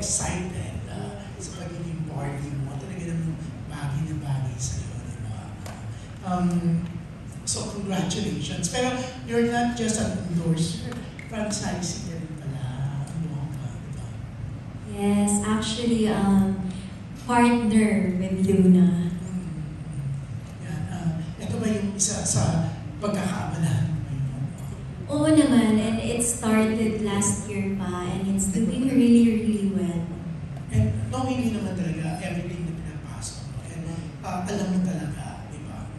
excited sa pagiging party mo. Talaga naman bagay na bagay sa'yo, di ba? So congratulations. Pero you're not just an endorser, franchising ka rin pala. Ano ka, di ba? Yes, actually, partner with Luna. Yan. Ito ba yung isa sa pagkakaabalahan mo ngayon? Oo naman, and it started last year pa, and it's doing really, really well. And knowing naman talaga everything na pinapasok mo. And alam mo talaga, di ba?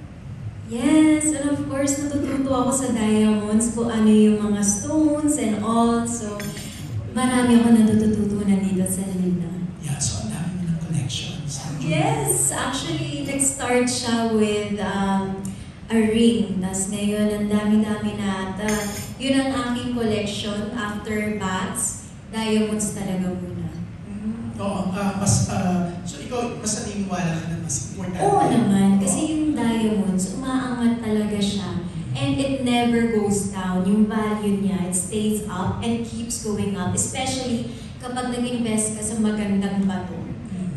Yes, and of course, natututo ako sa diamonds kung ano yung mga stones and all. So, marami ako natututunan dito sa Luna. Yeah, so ang dami mo ng connections. Yes, actually, nag-start siya with a ring. Tapos ngayon, ang dami-dami na. At yun ang aking collection after bats. Diamonds talaga muna. Oo, so ikaw, mas naniniwala ka na mas important. Oo naman, kasi yung diamonds, umaangat talaga siya. And it never goes down. Yung value niya, it stays up and keeps going up. Especially kapag nag-invest ka sa magandang bato.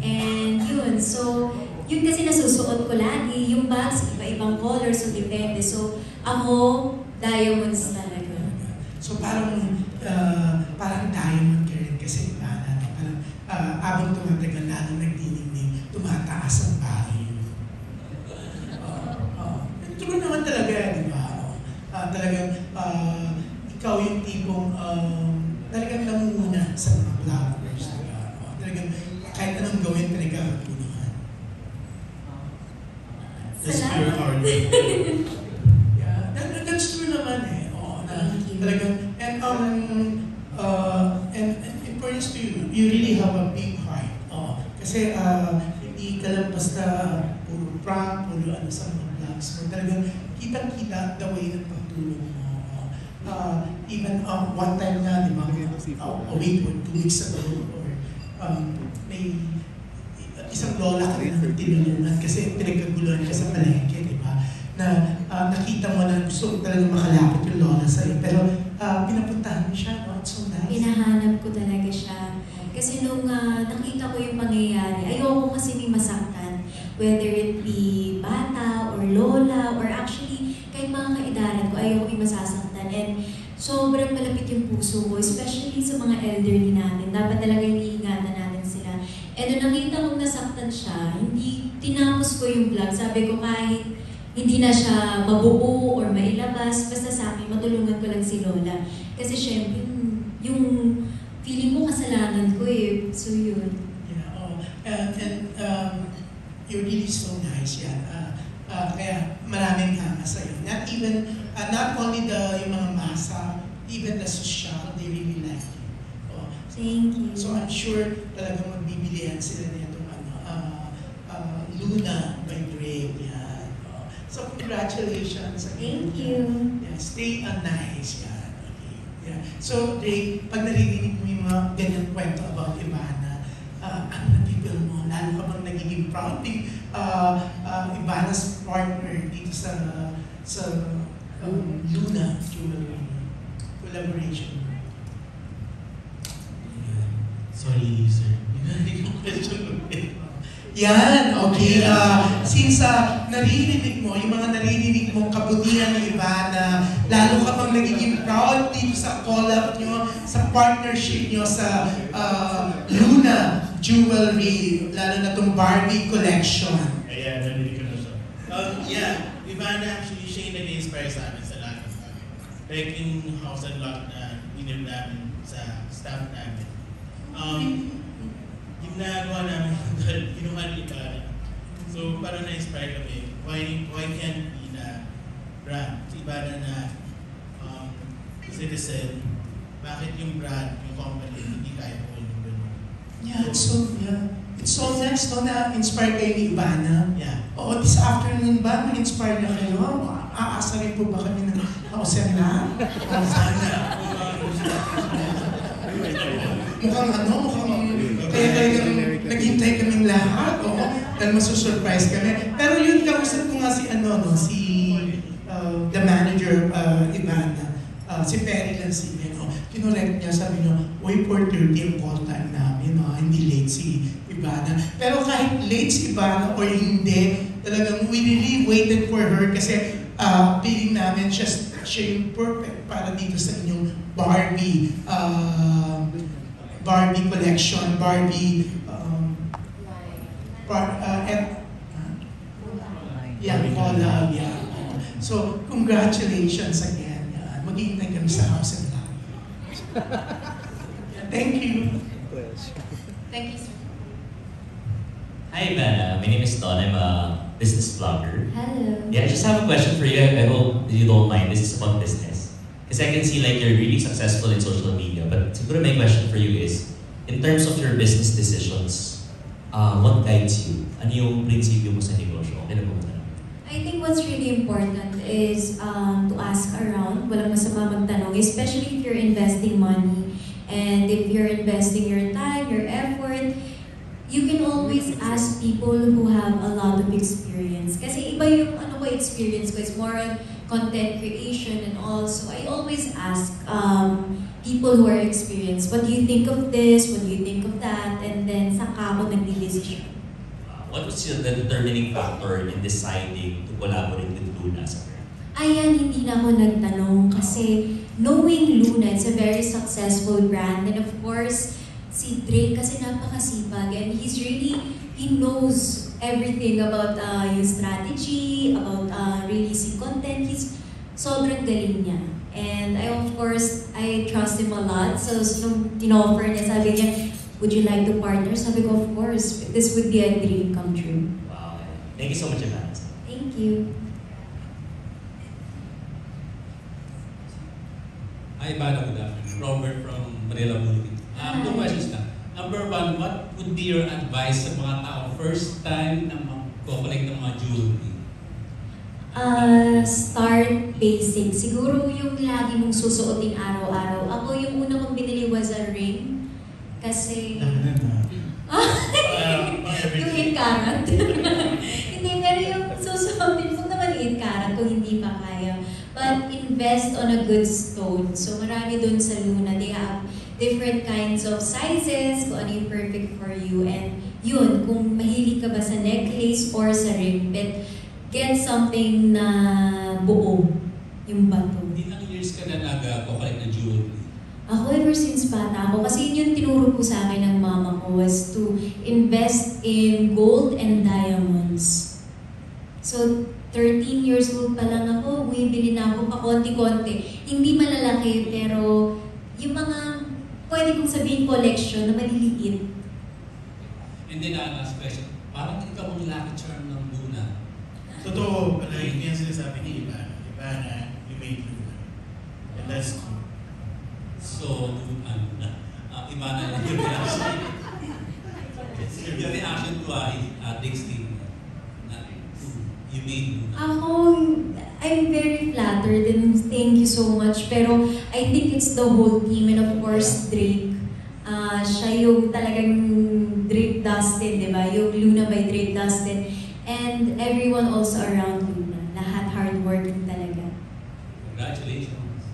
And yun, so yun kasi nasusuot ko lagi. Yung bags, iba-ibang colors, so depende. So ako, diamonds talaga. So parang diamond ka rin kasi parang abang tumatagal lalo nagdinigning, tumataas ang value. True naman talaga, di ba? Talagang ikaw yung tipong talagang namumuna sa mga flowers. Talagang kahit anong gawin talaga magpunuhan. That's pure hard. Yeah, that's true naman eh. Oo, na talagang, and in fairness to you, you really have a big heart. Kasi hindi ka lang basta puro prank, puro ano sa mga vlogs mo. Talagang kitang-kita the way ng pagtulong mo. Even one time na, di ba, a week or 2 weeks ago, or may isang lola ka rin ang tinulungan kasi pinagkaguluhan ka sa palengke, di ba? Na nakita mo na gusto mo talaga makalapit yung lola sa'yo. Pero pinapuntahan mo siya, no? It's so nice. Pinahanap ko talaga siya. Kasi nung nakita ko yung pangyayari, ayoko kasi may masaktan. Whether it be bata or lola or actually kahit mga kaedaran ko, ayoko may masasaktan. And sobrang malapit yung puso ko, especially sa mga elderly natin. Dapat talaga iniingatan natin sila. And nung nakita kong nasaktan siya, hindi tinapos ko yung vlog. Sabi ko kahit hindi na siya mabuo or mailabas, basta sa akin, matulungan ko lang si Lola. Kasi syempre, yung feeling ko kasalanan ko eh. So yun. Yeah, you're really so nice, yan. Kaya maraming hanga sa'yo. Not even, not only yung mga masa, even the social, they really like you. Thank you. So I'm sure talagang magbibilihan sila nitong Luna by Dre. Yan. So congratulations. Thank you. Yeah, stay nice. Yan. Okay. Yeah. So Dre, pag naririnig mo yung mga ganyan kwento about Ivana, ano napipil mo? Lalo ka bang nagiging proud? Ivana's partner dito sa Luna Jewelry collaboration. Sorry, sir. Yan, okay. Since naririnig mo, yung mga naririnig mong kabutihan ni Ivana, lalo ka pang nagiging proud dito sa collab nyo, sa partnership nyo sa Luna Jewelry, lalo na itong Barbie collection. Ayan, narinig ko na siya. Yeah, Ivana actually, siya yung nag-inspire sa amin sa lahat. Like in House and Lot na inim namin sa staff namin. Ginagawa namin kinuha ni Ivana. So parang na-inspire kami, why can't we na brand? Si Ivana na citizen, bakit yung brand, yung company, hindi kaya po yung gano'n? Yeah, it's so nice no, na inspire kayo ni Ivana. Yeah. Oo, this afternoon ba, mag-inspire na kayo? Aasa rin po ba kami ng kausen na? Sana. Mukhang kaya talagang naghintay kaming lahat, oo, dahil masusurprise kami. Pero yun, kausap ko nga si the manager, Ivana. si Perry lang si, kinorek niya, sabi niya, uy, 4:30 ang call time namin, hindi late si Ivana. Pero kahit late si Ivana or hindi, talagang we really waited for her kasi feeling namin siya yung perfect para dito sa inyong Barbie collection, Barbie collab, yeah. So, congratulations again. Mag-iintay kami sa house and lot. Thank you. Thank you, sir. Hi, Ivana. My name is Don. I'm a business vlogger. Hello. Yeah, I just have a question for you. I hope you don't mind. This is about business. Because I can see like you're really successful in social media. But siguro my question for you is, in terms of your business decisions, what guides you? Ano yung prinsipyo mo sa negosyo? Okay na po ba? I think what's really important is to ask around. Walang masama magtanong, especially if you're investing money and if you're investing your time, your effort. You can always ask people who have a lot of experience. Kasi iba yung experience ko. It's more on content creation and also I always ask people who are experienced, what do you think of this? What do you think of that? And then saka ako nagdi-decision. What was the determining factor in deciding to collaborate with Luna sa brand? Ayan, hindi na ako nagtanong kasi knowing Luna, it's a very successful brand. And of course, si Drake kasi napakasipag and he knows everything about yung strategy, about releasing content. He's sobrang galing niya. And of course, I trust him a lot. So nung in-offer niya, sabi niya, would you like to partner? Sabi ko, of course, this would be a dream come true. Wow. Thank you so much, Ivana. Thank you. Hi, Ivana. Good afternoon. Robert from Manila, Philippines. Two questions na. Number one, what would be your advice sa mga tao first time na mag-collect ng mga jewelry? Start basic. Siguro yung lagi mong susuotin araw-araw. Ako yung una kong binili was a ring. Kasi... yung 8 karat. Hindi, pero yung susuotin mo naman 8 karat kung hindi pa kaya. But invest on a good stone. So marami dun sa Luna. They have different kinds of sizes, kung ano yung perfect for you. And yun, kung mahilig ka ba sa necklace or sa ring, but get something na buo yung bato. Ilang years ka na nag-collect ng jewelry? Ako ever since bata ako, kasi yun yung tinuro po sa akin ng mama ko was to invest in gold and diamonds. So, 13 years old pa lang ako, bumibili na ako pa konti-konti. Hindi malalaki, pero yung mga pwede kong sabihin collection na maliliit. And then, last question, parang ikaw ang lucky charm ng Luna. Totoo, pala yun yung sinasabi ni Ivana. Ivana, you made Luna. And that's true. So, Ivana, your reaction? Your reaction to Drake's thing? You made Luna. Ako, I'm very flattered and thank you so much. Pero I think it's the whole team and of course Drake. Siya yung talagang Drake Dustin, di ba? Yung Luna by Drake Dustin. And everyone also around Luna. Lahat hardworking talaga. Congratulations.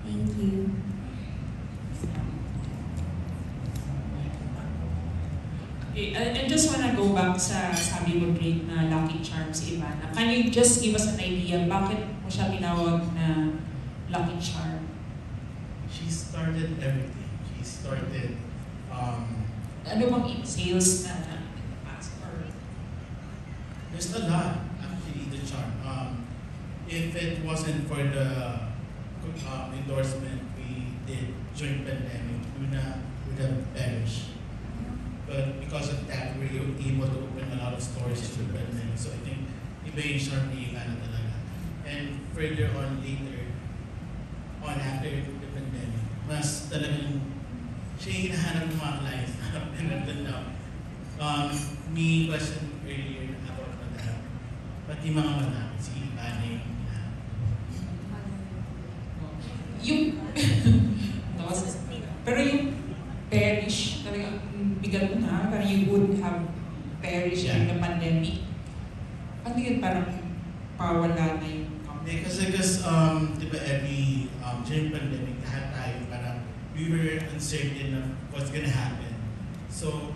Thank you. Okay, I just wanna go back sa sabi mo, Drake, na lucky charm si Ivana. Can you just give us an idea, bakit mo siya tinawag na lucky charm? She started everything. She started, Ano bang sales na ask for? there's a lot, actually, the charm. If it wasn't for the endorsement we did during pandemic, Luna would have perished. But because of that, we were able to open a lot of stores during pandemic. So I think iba yung charm ni Ivana talaga. And further on later, after the pandemic, mas talagang siya yung hinahanap ng mga clients. And until now, may question earlier about madam. Pati mga madam, si Ivana yung hinahanap. Yung, pero yung perish, talaga, bigat na, parang you would have perished during the pandemic. Ano yun, parang pawala na yung company? Kasi di ba every during pandemic, lahat tayo parang we were uncertain of what's gonna happen. So,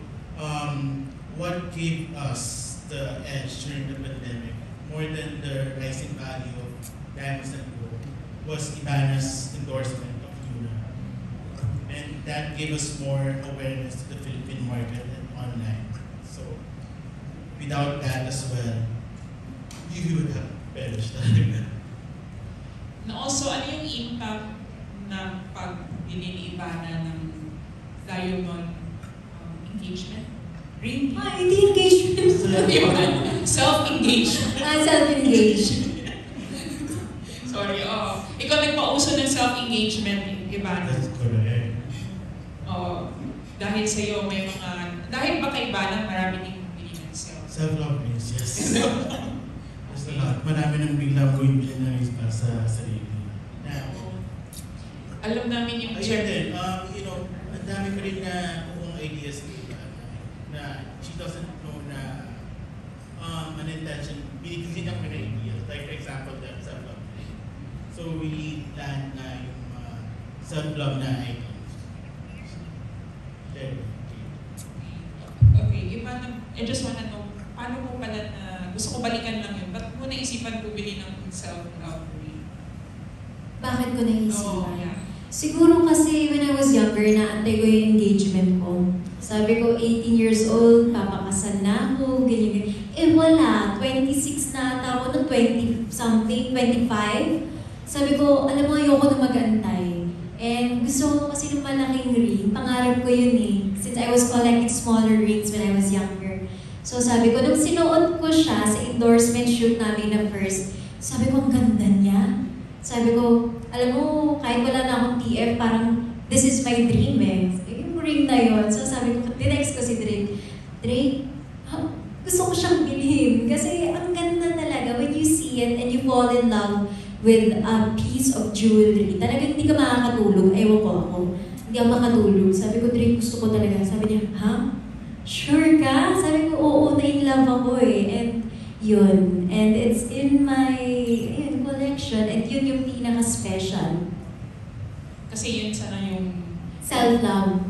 what gave us the edge during the pandemic, more than the rising value of diamonds and gold, was Ibana's endorsement of Luna. And that gave us more awareness to the Philippine market and online. So, without that as well, we would have perished. Na also, ano yung impact na pagbili ni Ibana ng diamond engagement? Ring? Hindi engagement. Self-engagement. Self-engaged. Sorry, ikaw nagpauso ng self-engagement, Ibana. That's correct. Dahil sa'yo may mga, dahil ba kay Ibana marami din bumili ng self? Self-love rings, yes. There's a lot. Marami nang biglang bumibili ng rings para sa sarili. Now, Alam namin yung ayun din, ang dami ko rin na kung ideas ni Ibana na she doesn't know na unintention, binibigyan niya kami na ideas. Like for example, the self-love ring. So we land na yung self-love na icons. There. Okay, Ibana, I just wanna know, paano mo pala na, gusto ko balikan lang yun, ba't mo naisipan bumili ng self-love ring? Bakit ko naisipan? Oh, yeah. Siguro kasi when I was younger, naantay ko yung engagement ko. Sabi ko, 18 years old, papakasal na ako, ganyan. Eh wala, 26 na ata ako, no 20-something, 25. Sabi ko, alam mo, ayoko na mag-antay. And gusto ko kasi ng malaking ring, pangarap ko yun eh. Since I was collecting smaller rings when I was younger. So sabi ko, nung sinuot ko siya sa endorsement shoot namin na first, sabi ko, ang ganda niya. Sabi ko, alam mo, kahit wala na akong TF, parang, this is my dream eh. Yung ring na yun. So sabi ko, tinext ko si Drake, gusto ko siyang bilhin. Kasi ang ganda talaga when you see it and you fall in love with a piece of jewelry. Talagang hindi ka makakatulog. Ewan ko ako. Hindi ako makatulog. Sabi ko, Drake, gusto ko talaga. Sabi niya, ha? Sure ka? Sabi ko, oo, na-in-love ako eh. And yun. And it's in my collection. And yun yung pinaka-special. Kasi yun sana yung... Self-love.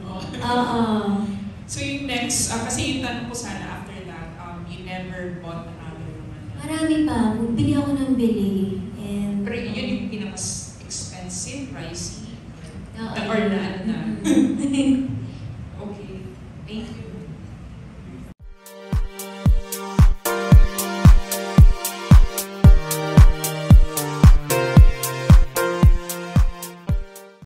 So yung next, kasi yung tanong ko sana after that, you never bought another one. Marami pa. Bili ako ng bili. And, Pero yun yung pinaka-expensive, pricey. Oo. Or na.